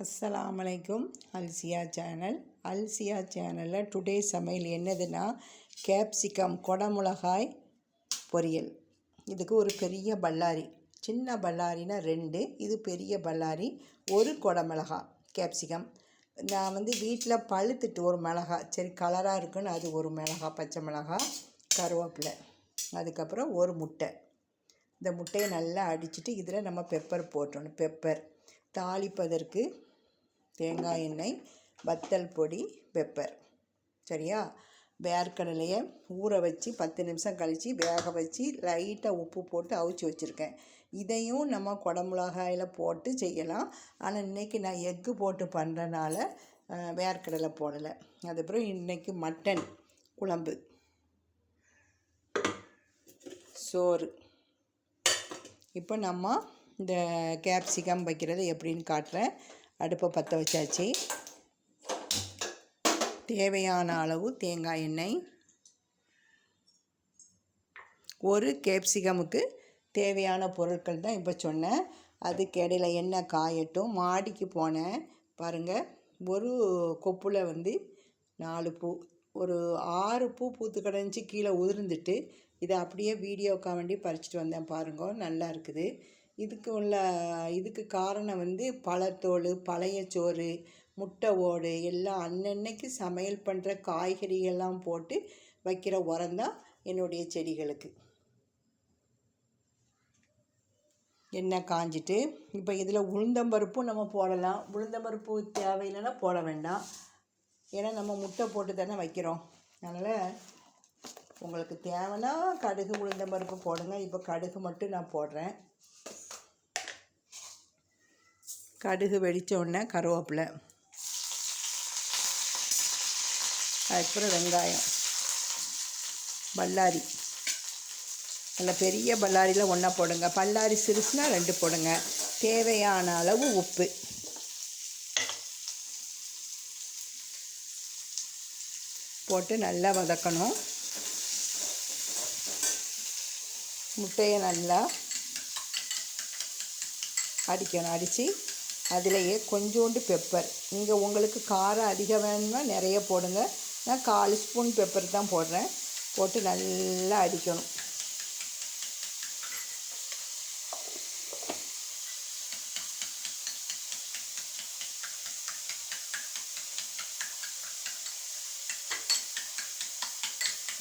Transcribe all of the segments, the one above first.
அஸ்ஸலாமு அலைக்கும். அல்சியா சேனலில் டுடே சமையல் என்னதுன்னா கேப்சிகம் கொடமிளகாய் பொரியல். இதுக்கு ஒரு பெரிய பல்லாரி, சின்ன பல்லாரினா 2, இது பெரிய பல்லாரி, ஒரு கொடமிளகாய் கேப்சிகம். நான் வீட்டில் பழுத்துட்டு ஒரு மிளகாய் சரி கலராக இருக்குன்னு அது ஒரு மிளகாய், பச்சை மிளகாய், கருவேப்பிலை, அதுக்கப்புறம் ஒரு முட்டை. இந்த முட்டையை நல்லா அடிச்சுட்டு இதில் நம்ம பெப்பர் போட்டணும். பெப்பர் தாளிப்பதற்கு தேங்காய் எண்ணெய், வத்தல் பொடி, பெப்பர். சரியா? வேர்க்கடலையை ஊற வச்சு 10 நிமிஷம் கழித்து வேக வச்சு லைட்டாக உப்பு போட்டு அவிச்சு வச்சுருக்கேன். இதையும் நம்ம குடமிளகாயில் போட்டு செய்யலாம். ஆனால் இன்றைக்கி நான் எக்கு போட்டு பண்ணுறனால வேர்க்கடலை போடலை. அதுக்கப்புறம் இன்றைக்கி மட்டன் குழம்பு, சோறு. இப்போ நம்ம இந்த கேப்சிகம் வைக்கிறது எப்படின்னு காட்டுறேன். அடுப்பை பற்ற வச்சாச்சு. தேவையான அளவு தேங்காய் எண்ணெய், ஒரு கேப்சிகமுக்கு தேவையான பொருட்கள் தான் இப்போ சொன்னேன். அதுக்கு இடையில எண்ணெய் காயட்டும். மாடிக்கு போனேன் பாருங்கள். ஒரு கொப்பில் 4 பூ, ஒரு 6 பூ பூத்து கிடந்துச்சு. கீழே உதிர்ந்துட்டு இதை அப்படியே வீடியோக்காக வேண்டி பறிச்சிட்டு வந்தேன். பாருங்க, நல்லா இருக்குது. இதுக்கு காரணம் பழத்தோல், பழைய சோறு, முட்டை ஓடு எல்லாம் அன்னன்னைக்கு சமையல் பண்ணுற காய்கறிகள்லாம் போட்டு வைக்கிற உரம்தான் என்னுடைய செடிகளுக்கு. எண்ணெய் காஞ்சிட்டு இப்போ இதில் உளுந்தம்பருப்பும் நம்ம போடலாம். உளுந்தம்பருப்பு தேவையில்லைன்னா போட வேண்டாம். ஏன்னா நம்ம முட்டை போட்டு தானே வைக்கிறோம். அதனால் உங்களுக்கு தேவைன்னா கடுகு உளுந்தம்பருப்பு போடுங்க. இப்போ கடுகு மட்டும் நான் போடுறேன். கடுகு வெடித்த உடனே கருவேப்பிலை, அதுக்கப்புறம் வெங்காயம், பல்லாரி. நல்ல பெரிய பல்லாரியில் 1 போடுங்க. பல்லாரி சிறுசுனா 2 போடுங்க. தேவையான அளவு உப்பு. போட்டு நல்லா வதக்கணும். முட்டையை நல்லா அடிக்கணும். அடித்து அதிலேயே கொஞ்சோண்டு பெப்பர். நீங்கள் உங்களுக்கு காரம் அதிகம் வேணும்னா நிறைய போடுங்க. நான் 1/4 ஸ்பூன் பெப்பர் தான் போடுறேன். போட்டு நல்லா அடிக்கணும்.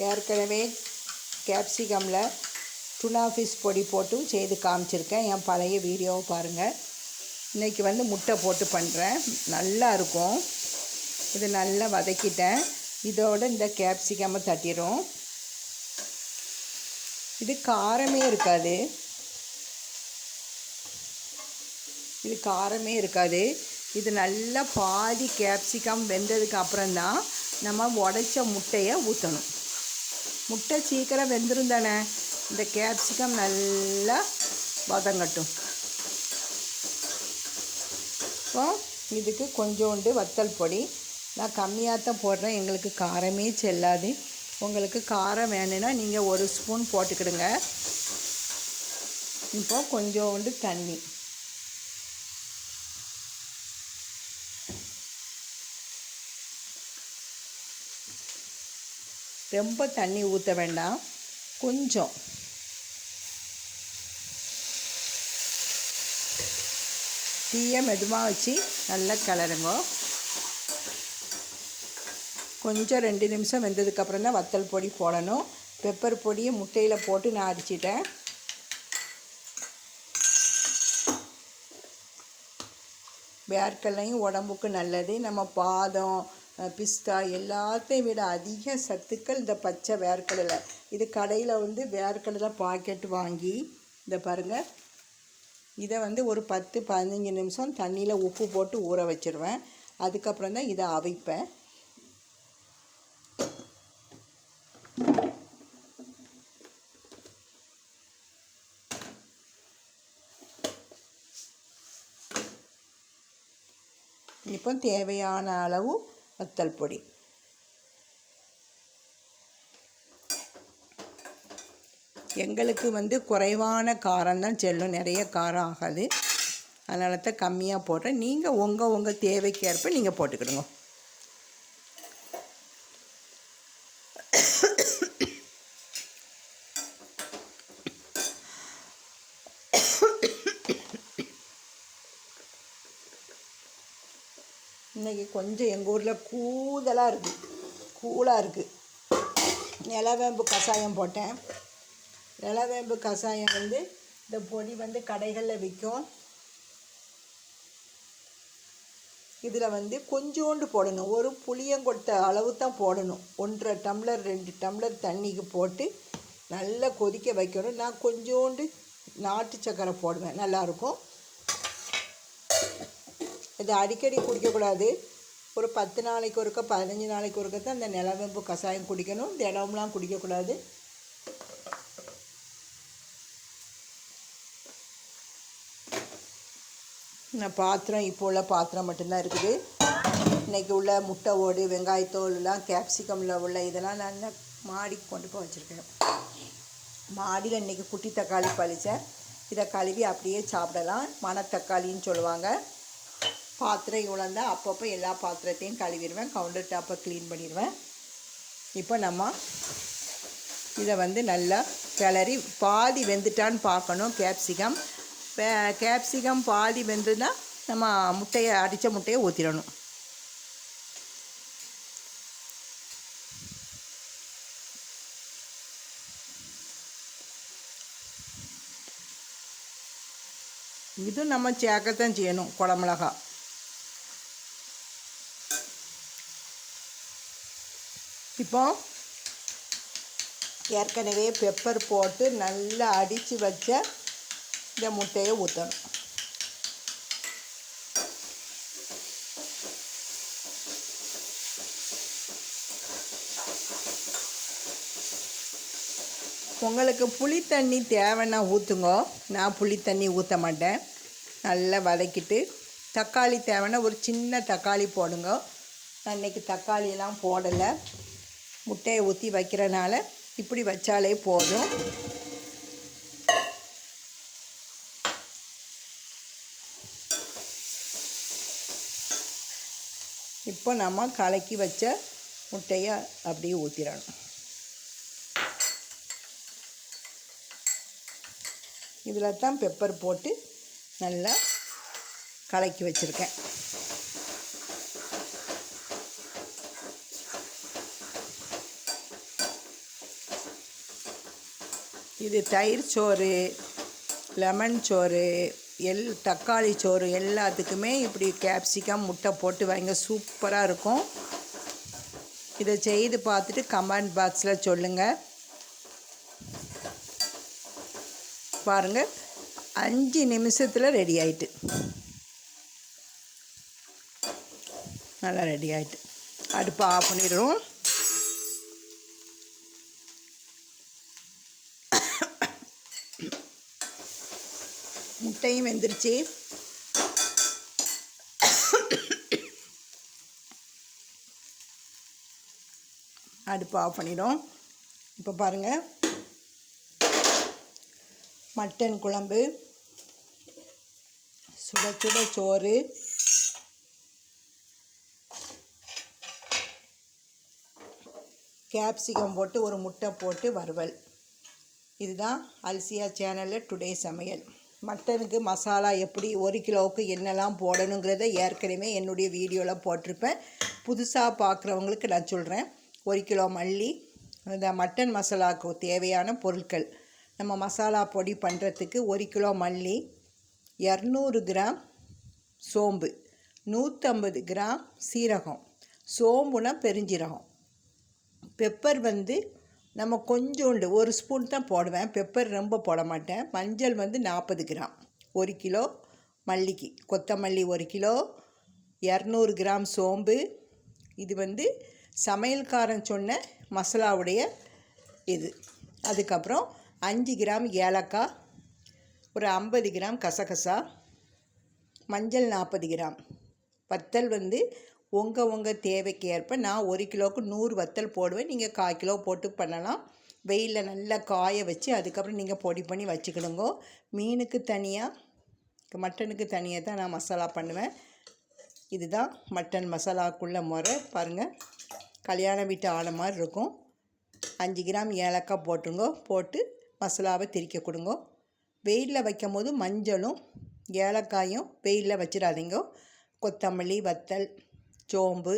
ஏற்கனவே கேப்சிகமில் டுனா ஃபிஷ் பொடி போட்டும் செய்து காமிச்சிருக்கேன். என் பழைய வீடியோவை பாருங்கள். இன்றைக்கி முட்டை போட்டு பண்ணுறேன். நல்லா இருக்கும். இது நல்லா வதக்கிட்டேன். இதோட இந்த கேப்சிகம்மை தட்டிடும். இது காரமே இருக்காது. இது நல்லா பாதி கேப்சிகம் வெந்ததுக்கு அப்புறம்தான் நம்ம உடைச்ச முட்டையை ஊற்றணும். முட்டை சீக்கிரம் வெந்துடும் தானே. இந்த கேப்சிகம் நல்லா வதங்கட்டும். இப்போ இதுக்கு கொஞ்சோண்டு வத்தல் பொடி. நான் கம்மியாக தான் போடுறேன். எங்களுக்கு காரமே செல்லாது. உங்களுக்கு காரம் வேணும்னா நீங்கள் 1 ஸ்பூன் போட்டுக்கிடுங்க. இப்போ கொஞ்சோண்டு தண்ணி. ரொம்ப தண்ணி ஊற்ற வேண்டாம். கொஞ்சம். தீயை மெதுவாக வச்சு நல்லா கிளறுங்க. கொஞ்சம் 2 நிமிஷம் வெந்ததுக்கப்புறம் தான் வத்தல் பொடி போடணும். பெப்பர் பொடியை முட்டையில் போட்டு நான் அடிச்சிட்டேன். வேர்க்கடலையும் உடம்புக்கு நல்லது. நம்ம பாதம், பிஸ்தா எல்லாத்தையும் விட அதிக சத்துக்கள் இந்த பச்சை வேர்க்கடலை. இது கடையில் வேர்க்கடலை பாக்கெட் வாங்கி இதை பாருங்கள். இதை ஒரு 10-15 நிமிஷம் தண்ணியில் உப்பு போட்டு ஊற வச்சுருவேன். அதுக்கப்புறம் தான் இதை அவிப்பேன். இப்போ தேவையான அளவு வத்தல் பொடி. எங்களுக்கு குறைவான காரம் தான் செல்லும். நிறைய காரம் ஆகாது. அதனால தான் கம்மியாக போடுறேன். நீங்கள் உங்கள் தேவைக்கு ஏற்ப நீங்கள் போட்டுக்கிடுங்க. இன்றைக்கி கொஞ்சம் எங்கள் ஊரில் கூலாக இருக்குது. நிலவேம்பு கஷாயம் போட்டேன். நிலவேம்பு கஷாயம் வந்து இந்த பொடி வந்து கடைகளில் விற்கும். இதில் வந்து கொஞ்சோண்டு போடணும். ஒரு புளியங்கொட்டை அளவு தான் போடணும். 1.5 டம்ளர் 2 டம்ளர் தண்ணிக்கு போட்டு நல்லா கொதிக்க வைக்கணும். நான் கொஞ்சோண்டு நாட்டு சக்கரை போடுவேன், நல்லாயிருக்கும். இது அடிக்கடி குடிக்கக்கூடாது. ஒரு 10 நாளைக்கு ஒருக்க 15 நாளைக்கு ஒருக்க தான் இந்த நிலவேம்பு கஷாயம் குடிக்கணும். தினம்லாம் குடிக்கக்கூடாது. நான் பாத்திரம் இப்போ உள்ள பாத்திரம் மட்டும்தான் இருக்குது. இன்றைக்கி உள்ள முட்டை ஓடு, வெங்காயத்தோல்லாம், கேப்சிகமில் உள்ள இதெல்லாம் நான் மாடிக்கு கொண்டு போய் வச்சுருக்கேன். மாடியில் இன்றைக்கி குட்டி தக்காளி பழிச்சேன். இதை கழுவி அப்படியே சாப்பிடலாம். மணத்தக்காளின்னு சொல்லுவாங்க. பாத்திரம் இவ்வளோந்தான். அப்பப்போ எல்லா பாத்திரத்தையும் கழுவிடுவேன். கவுண்டர் டாப்பை க்ளீன் பண்ணிடுவேன். இப்போ நம்ம இதை வந்து நல்லா கிளறி பாதி வெந்துட்டான்னு பார்க்கணும். கேப்சிகம் பாதி வெந்துன்னா நம்ம அடித்த முட்டையை ஊற்றிடணும். இதுவும் நம்ம சேர்க்கத்தான் செய்யணும். குடமிளகா இப்போ ஏற்கனவே பெப்பர் போட்டு நல்லா அடித்து வச்ச இந்த முட்டையை ஊற்றணும். உங்களுக்கு புளி தண்ணி தேவைன்னா ஊற்றுங்க. நான் புளி தண்ணி ஊற்ற மாட்டேன். நல்லா வதக்கிட்டு தக்காளி தேவைன்னா ஒரு சின்ன தக்காளி போடுங்க. நான் இன்றைக்கி தக்காளியெல்லாம் போடலை. முட்டையை ஊற்றி வைக்கிறனால இப்படி வச்சாலே போதும். இப்போ நம்ம கலக்கி வச்ச முட்டையை அப்படியே ஊற்றிடணும். இதில் தான் பெப்பர் போட்டு நல்லா கலக்கி வச்சுருக்கேன். இது தயிர் சோறு, லெமன் சோறு, தக்காளி சோறு எல்லாத்துக்குமே இப்படி கேப்சிகம் முட்டை போட்டு வைங்க, சூப்பராக இருக்கும். இதை செய்து பார்த்துட்டு கமெண்ட் பாக்ஸில் சொல்லுங்கள். பாருங்கள், 5 நிமிஷத்தில் ரெடி ஆகிட்டு, நல்லா ரெடி ஆகிட்டு. அடுப்பை ஆஃப் பண்ணிடுறோம். முட்டையும் வெந்துருச்சு. அடுப்பு ஆஃப் பண்ணிடும். இப்போ பாருங்கள், மட்டன் குழம்பு, சுட சுட சோறு, கேப்சிகம் போட்டு ஒரு முட்டை போட்டு வறுவல். இதுதான் அல்சியா சேனலில் டுடே சமையல். மட்டனுக்கு மசாலா எப்படி 1 கிலோவுக்கு என்னெல்லாம் போடணுங்கிறத ஏற்கனவே என்னுடைய வீடியோவில் போட்டிருப்பேன். புதுசாக பார்க்குறவங்களுக்கு நான் சொல்கிறேன். 1 கிலோ மல்லி, இந்த மட்டன் மசாலாவுக்கு தேவையான பொருட்கள். நம்ம மசாலா பொடி பண்ணுறதுக்கு 1 கிலோ மல்லி, 200 கிராம் சோம்பு, 150 கிராம் சீரகம், சோம்புனா பெருஞ்சீரகம், பெப்பர் வந்து நம்ம கொஞ்சோண்டு 1 ஸ்பூன் தான் போடுவேன், பெப்பர் ரொம்ப போட மாட்டேன். மஞ்சள் வந்து 40 கிராம். 1 கிலோ மல்லிக்கு, கொத்தமல்லி 1 கிலோ, 200 கிராம் சோம்பு. இது வந்து சமையல்காரன் சொன்ன மசாலாவுடைய இது. அதுக்கப்புறம் 5 கிராம் ஏலக்காய், ஒரு 50 கிராம் கசகசா, மஞ்சள் 40 கிராம். வத்தல் வந்து உங்கள் தேவைக்கு ஏற்ப, நான் 1 கிலோவுக்கு 100 வத்தல் போடுவேன். நீங்கள் 1/4 கிலோ போட்டு பண்ணலாம். வெயிலில் நல்லா காய வச்சு அதுக்கப்புறம் நீங்கள் பொடி பண்ணி வச்சுக்கிடுங்க. மீனுக்கு தனியாக மட்டனுக்கு தனியாக தான் நான் மசாலா பண்ணுவேன். இதுதான் மட்டன் மசாலாக்குள்ள முறை பாருங்கள். கல்யாண வீட்டு ஆளை மாதிரி இருக்கும். 5 கிராம் ஏலக்காய் போட்டுருங்கோ. போட்டு மசாலாவை திரிக்க கொடுங்க. வெயிலில் வைக்கும் போது மஞ்சளும் ஏலக்காயும் வெயிலில் வச்சிடாதீங்க. கொத்தமல்லி, வத்தல், சோம்பு,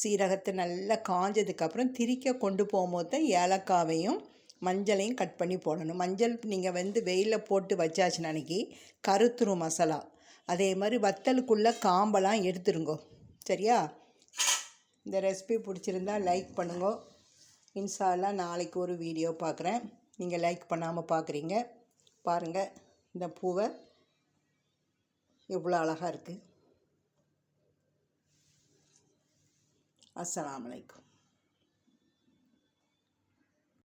சீரகத்தை நல்லா காஞ்சதுக்கப்புறம் திரிக்க கொண்டு போகும்போது தான் ஏலக்காவையும் மஞ்சளையும் கட் பண்ணி போடணும். மஞ்சள் நீங்கள் வெயிலில் போட்டு வச்சாச்சு அன்றைக்கி கருத்துரும் மசாலா. அதே மாதிரி வத்தலுக்குள்ளே காம்பெல்லாம் எடுத்துருங்கோ. சரியா? இந்த ரெசிபி பிடிச்சிருந்தா லைக் பண்ணுங்க. இன்ஷா அல்லாஹ் நாளைக்கு ஒரு வீடியோ பார்க்குறேன். நீங்கள் லைக் பண்ணாமல் பார்க்குறீங்க. பாருங்கள், இந்த பூவை எவ்வளோ அழகாக இருக்குது. அஸ்ஸலாமு அலைக்கும்.